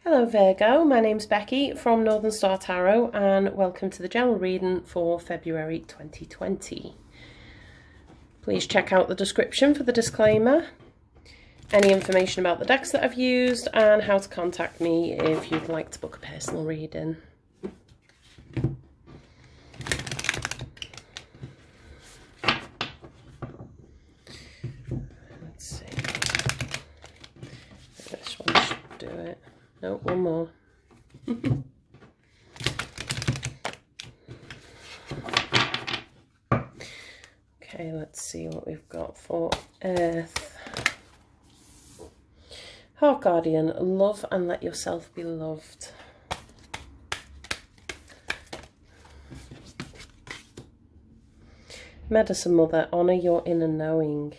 Hello Virgo, my name's Becky from Northern Star Tarot and welcome to the general reading for February 2020. Please check out the description for the disclaimer, any information about the decks that I've used and how to contact me if you'd like to book a personal reading. Let's see, this one should do it. No, one more. Okay, let's see what we've got for Earth. Heart Guardian, love and let yourself be loved. Medicine Mother, honour your inner knowing.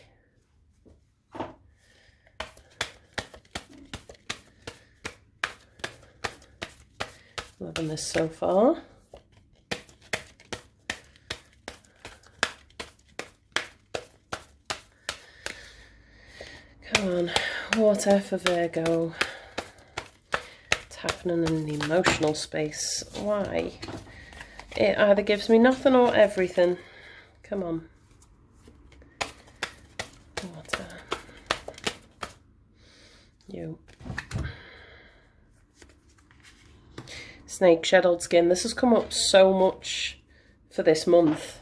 Loving this so far. Come on, water for Virgo. It's happening in the emotional space. Why? It either gives me nothing or everything. Come on. Water. You. Snake, Sheild skin. This has come up so much for this month.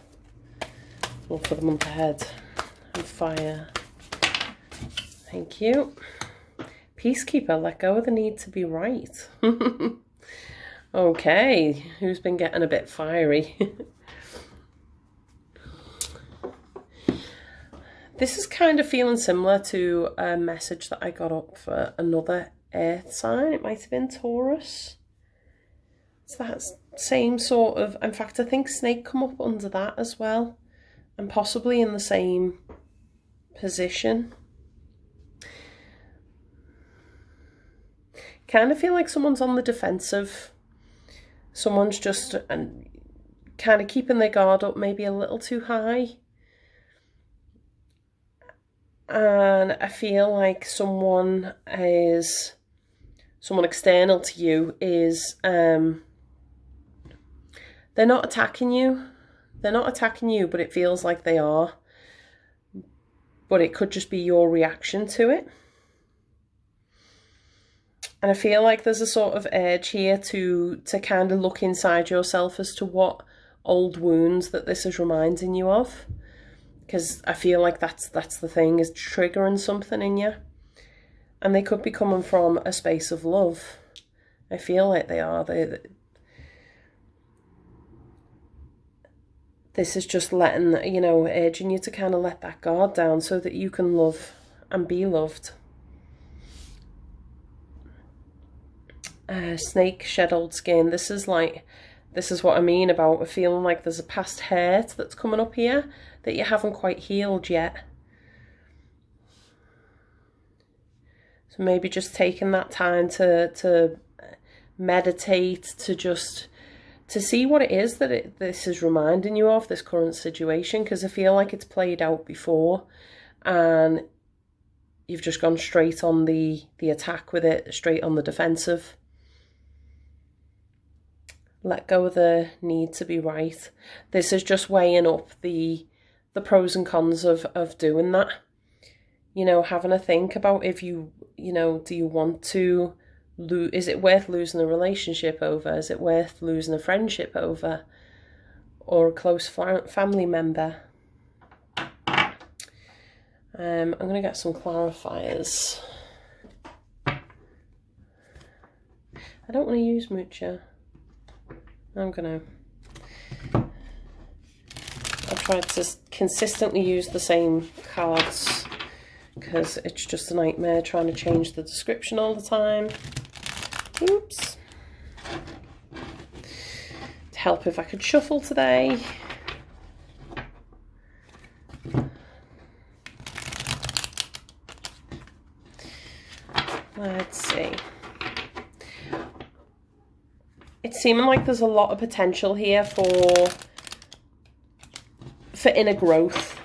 Or for the month ahead. And fire. Thank you. Peacekeeper, let go of the need to be right. Okay, who's been getting a bit fiery? This is kind of feeling similar to a message that I got up for another earth sign. It might have been Taurus. It's that same sort of, in fact, I think snake come up under that as well. And possibly in the same position. Kind of feel like someone's on the defensive. Someone's just kind of keeping their guard up maybe a little too high. And I feel like someone external to you is, they're not attacking you. They're not attacking you, but it feels like they are. But it could just be your reaction to it. And I feel like there's a sort of urge here to kind of look inside yourself as to what old wounds that this is reminding you of. Because I feel like that's the thing, is triggering something in you. And they could be coming from a space of love. I feel like they are. This is just letting, you know, urging you to kind of let that guard down so that you can love and be loved. Snake, Sheild skin. This is what I mean about feeling like there's a past hurt that's coming up here that you haven't quite healed yet. So maybe just taking that time to meditate, to see what it is that this is reminding you of, this current situation, because I feel like it's played out before and you've just gone straight on the attack with it, straight on the defensive. Let go of the need to be right. This is just weighing up the pros and cons of doing that. You know, having a think about if you know, do you want to lose, is it worth losing a relationship over? Is it worth losing a friendship over? Or a close family member? I'm going to get some clarifiers. I don't want to use Mucha. I'm going to... I've tried to consistently use the same cards because it's just a nightmare trying to change the description all the time. Oops. To help if I could shuffle today. Let's see. It's seeming like there's a lot of potential here for inner growth.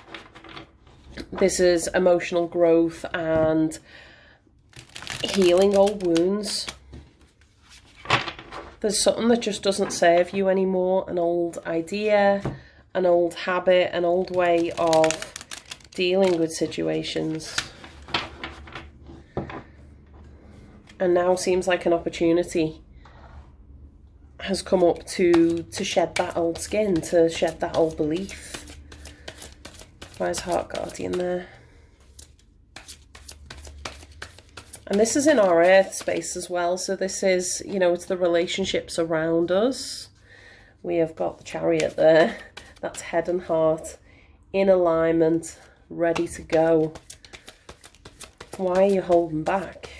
This is emotional growth and healing old wounds. There's something that just doesn't serve you anymore, an old idea, an old habit, an old way of dealing with situations. And now seems like an opportunity has come up to shed that old skin, to shed that old belief. Why is Heart Guardian there? And this is in our earth space as well. So this is, you know, it's the relationships around us. We have got the Chariot there. That's head and heart in alignment, ready to go. Why are you holding back?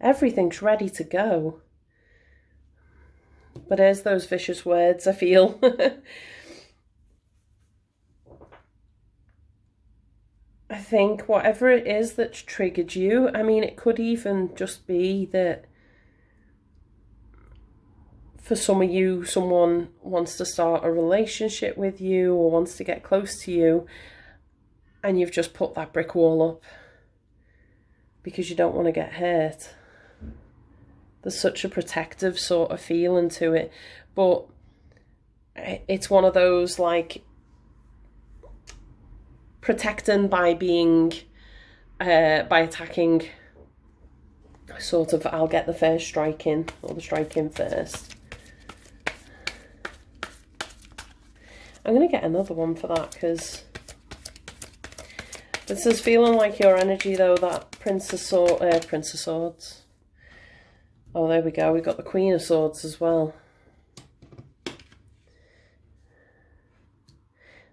Everything's ready to go. But there's those vicious words, I feel. I think whatever it is that's triggered you, I mean, it could even just be that for some of you, someone wants to start a relationship with you or wants to get close to you, and you've just put that brick wall up because you don't want to get hurt. There's such a protective sort of feeling to it, but it's one of those, like, protecting by being, by attacking, sort of, I'll get the first strike in, or the strike in first. I'm going to get another one for that, because this is feeling like your energy, though, that Prince of Swords. Oh, there we go. We got the Queen of Swords as well.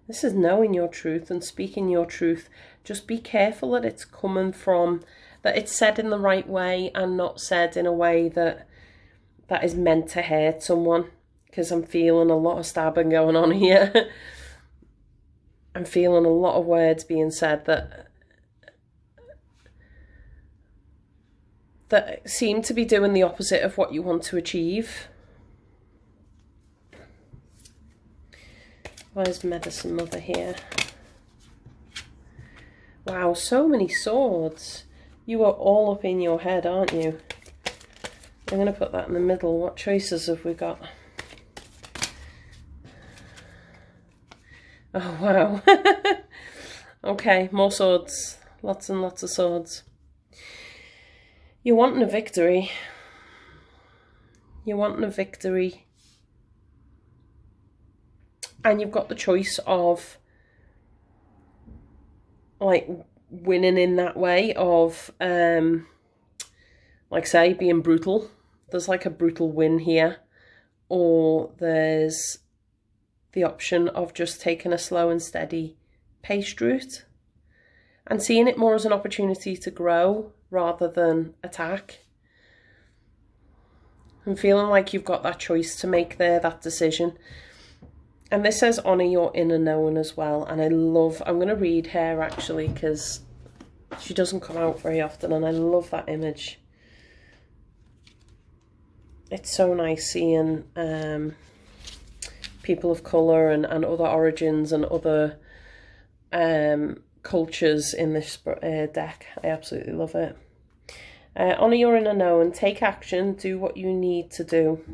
This is knowing your truth and speaking your truth. Just be careful that it's coming from, that it's said in the right way and not said in a way that is meant to hurt someone. Because I'm feeling a lot of stabbing going on here. I'm feeling a lot of words being said that seem to be doing the opposite of what you want to achieve. Where's Medicine Mother here? Wow, so many swords. You are all up in your head, aren't you? I'm going to put that in the middle. What choices have we got? Oh, wow. Okay, more swords. Lots and lots of swords. You're wanting a victory. You're wanting a victory. And you've got the choice of, like, winning in that way of, like, say, being brutal. There's like a brutal win here. Or there's the option of just taking a slow and steady paced route. And seeing it more as an opportunity to grow rather than attack. I'm feeling like you've got that choice to make there, that decision. And this says honour your inner knowing as well. And I love, I'm going to read her actually, because she doesn't come out very often, and I love that image. It's so nice seeing people of colour and other origins and other cultures in this deck. I absolutely love it. Honour your inner knowing, take action, do what you need to do.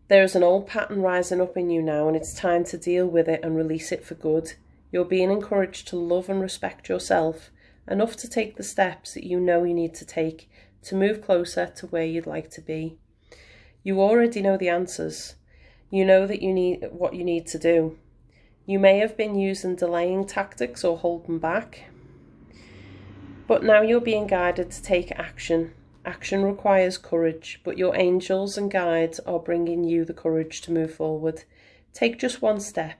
There is an old pattern rising up in you now, and it's time to deal with it and release it for good. You're being encouraged to love and respect yourself enough to take the steps that you know you need to take to move closer to where you'd like to be. You already know the answers. You know that you need what you need to do. You may have been using delaying tactics or holding back, but now you're being guided to take action. Action requires courage, but your angels and guides are bringing you the courage to move forward. Take just one step.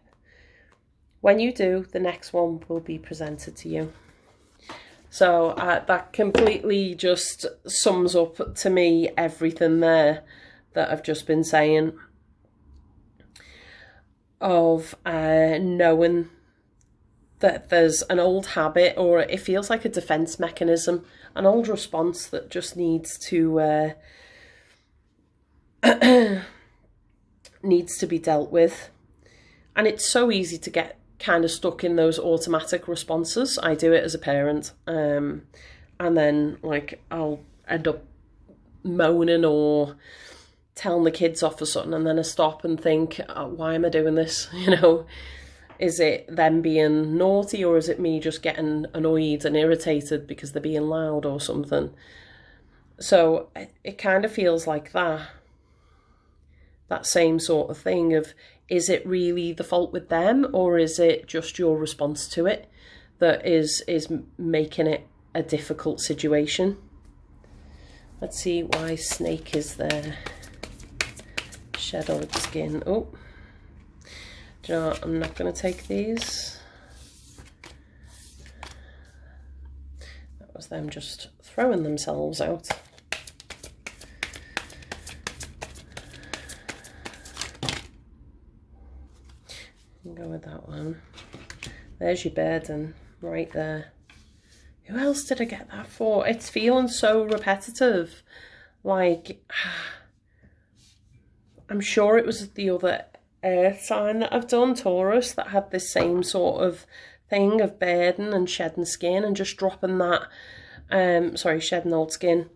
When you do, the next one will be presented to you. So that completely just sums up to me everything there that I've just been saying. Of knowing that there's an old habit, or it feels like a defense mechanism, an old response that just needs to needs to be dealt with. And it's so easy to get kind of stuck in those automatic responses. I do it as a parent. and then like I'll end up moaning or telling the kids off for something, and then I stop and think, oh, why am I doing this? You know, is it them being naughty, or is it me just getting annoyed and irritated because they're being loud or something? So it kind of feels like that same sort of thing of, is it really the fault with them, or is it just your response to it that is making it a difficult situation? Let's see why snake is there. Shed old skin. Oh, do you know what? I'm not going to take these. That was them just throwing themselves out. Go with that one. There's your burden right there. Who else did I get that for? It's feeling so repetitive. Like, I'm sure it was the other earth sign that I've done, Taurus, that had this same sort of thing of burden and shedding skin and just dropping that, shedding old skin.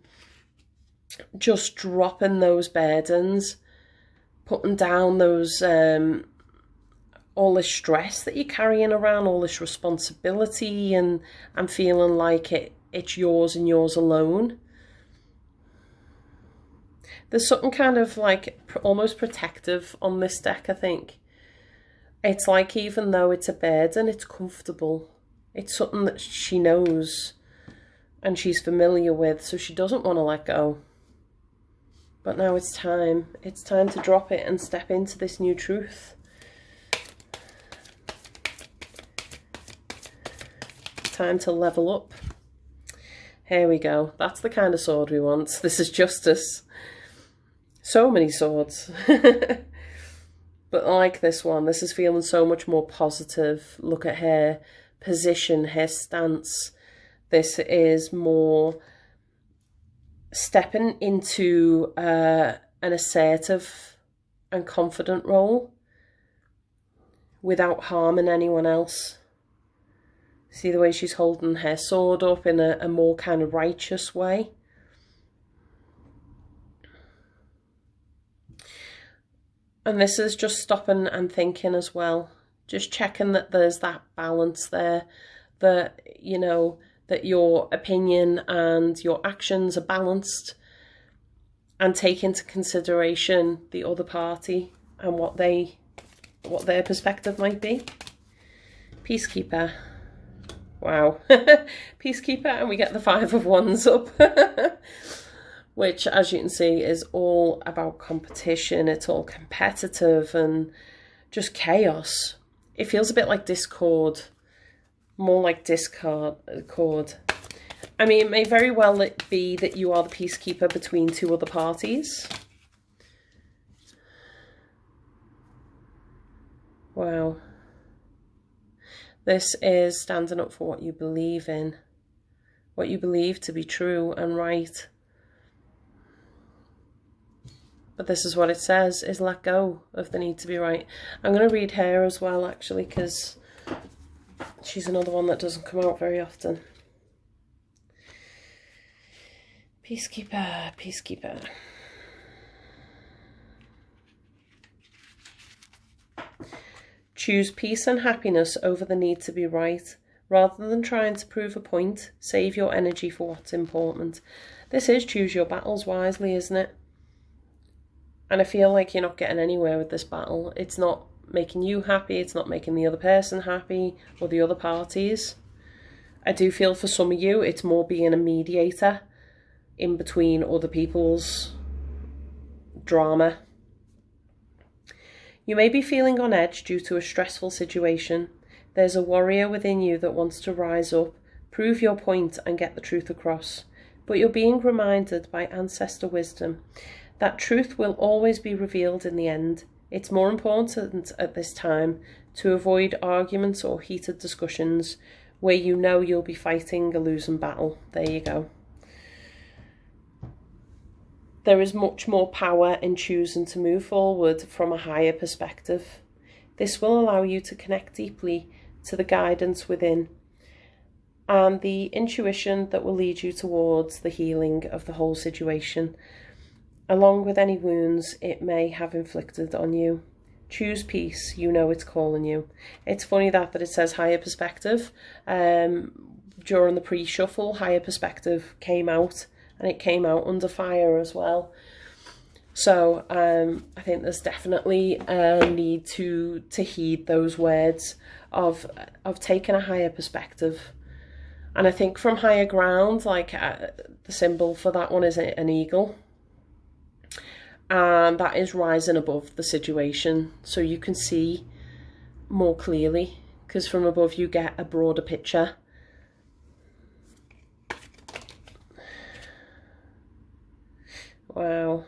Just dropping those burdens, putting down those, all this stress that you're carrying around, all this responsibility, and I'm feeling like it's yours and yours alone. There's something kind of like almost protective on this deck, I think. It's like, even though it's a burden, it's comfortable. It's something that she knows and she's familiar with, so she doesn't want to let go. But now it's time. It's time to drop it and step into this new truth. Time to level up. Here we go. That's the kind of sword we want. This is justice. So many swords. But like this one, this is feeling so much more positive. Look at her position, her stance. This is more stepping into an assertive and confident role without harming anyone else. See the way she's holding her sword up in a more kind of righteous way. And this is just stopping and thinking as well. Just checking that there's that balance there. That, you know, that your opinion and your actions are balanced. And take into consideration the other party and what their perspective might be. Peacekeeper. Wow. Peacekeeper, and we get the 5 of Wands up. Which, as you can see, is all about competition. It's all competitive and just chaos. It feels a bit like discord. More like discord. I mean, it may very well be that you are the peacekeeper between 2 other parties. Wow. This is standing up for what you believe in, what you believe to be true and right. But this is what it says, is let go of the need to be right. I'm going to read her as well, actually, because she's another one that doesn't come out very often. Peacekeeper, peacekeeper. Choose peace and happiness over the need to be right. Rather than trying to prove a point, save your energy for what's important. This is choose your battles wisely, isn't it? And I feel like you're not getting anywhere with this battle. It's not making you happy. It's not making the other person happy or the other parties. I do feel for some of you, it's more being a mediator in between other people's drama. You may be feeling on edge due to a stressful situation. There's a warrior within you that wants to rise up, prove your point and get the truth across. But you're being reminded by ancestor wisdom that truth will always be revealed in the end. It's more important at this time to avoid arguments or heated discussions where you know you'll be fighting a losing battle. There you go. There is much more power in choosing to move forward from a higher perspective. This will allow you to connect deeply to the guidance within and the intuition that will lead you towards the healing of the whole situation, along with any wounds it may have inflicted on you. Choose peace, you know it's calling you. It's funny that it says higher perspective. During the pre-shuffle, higher perspective came out, and it came out under fire as well. So I think there's definitely a need to heed those words of taking a higher perspective. And I think from higher ground, like the symbol for that one is an eagle. And that is rising above the situation, so you can see more clearly, because from above you get a broader picture. Wow.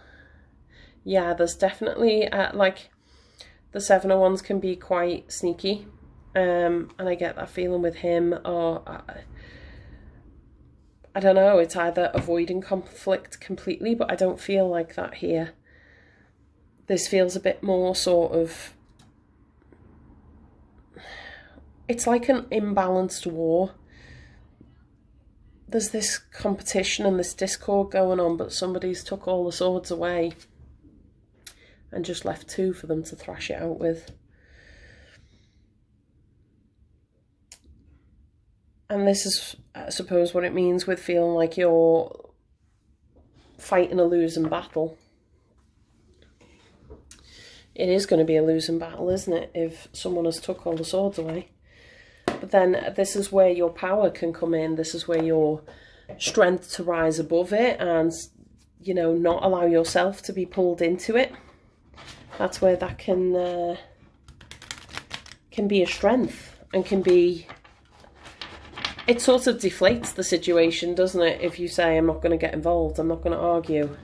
Yeah, there's definitely like the Seven of Wands can be quite sneaky, and I get that feeling with him, or I don't know, it's either avoiding conflict completely, but I don't feel like that here. This feels a bit more sort of, it's like an imbalanced war. There's this competition and this discord going on, but somebody's took all the swords away and just left two for them to thrash it out with. And this is, I suppose, what it means with feeling like you're fighting a losing battle. It is going to be a losing battle, isn't it, if someone has took all the swords away? But then this is where your power can come in. This is where your strength to rise above it and, you know, not allow yourself to be pulled into it. That's where that can be a strength, and can be... It sort of deflates the situation, doesn't it? If you say, I'm not going to get involved, I'm not going to argue.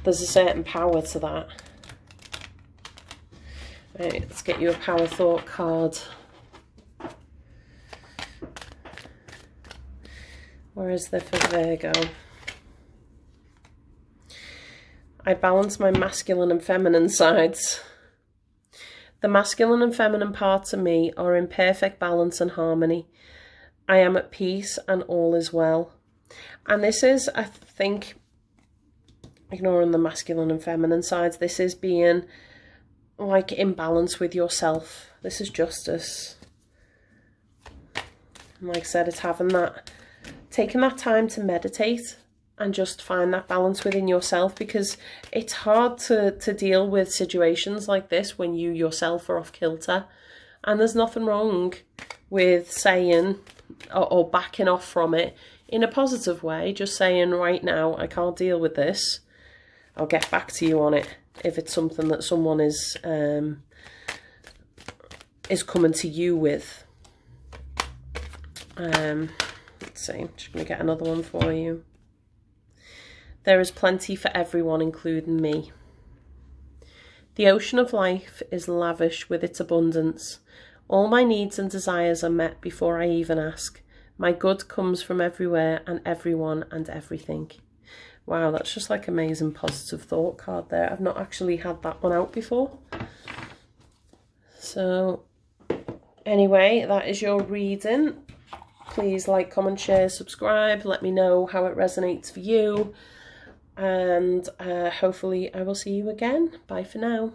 There's a certain power to that. Right, let's get you a power thought card. Where is there for Virgo? I balance my masculine and feminine sides. The masculine and feminine parts of me are in perfect balance and harmony. I am at peace and all is well. And this is, I think, ignoring the masculine and feminine sides, this is being like in balance with yourself. This is justice. And like I said, it's having that, taking that time to meditate and just find that balance within yourself, because it's hard to deal with situations like this when you yourself are off kilter. And there's nothing wrong with saying or backing off from it in a positive way, just saying, right now I can't deal with this, I'll get back to you on it, if it's something that someone is coming to you with. Let's see, I'm just going to get another one for you. There is plenty for everyone, including me. The ocean of life is lavish with its abundance. All my needs and desires are met before I even ask. My good comes from everywhere and everyone and everything. Wow, that's just like amazing positive thought card there. I've not actually had that one out before. So anyway, that is your reading. Please like, comment, share, subscribe. Let me know how it resonates for you. And hopefully I will see you again. Bye for now.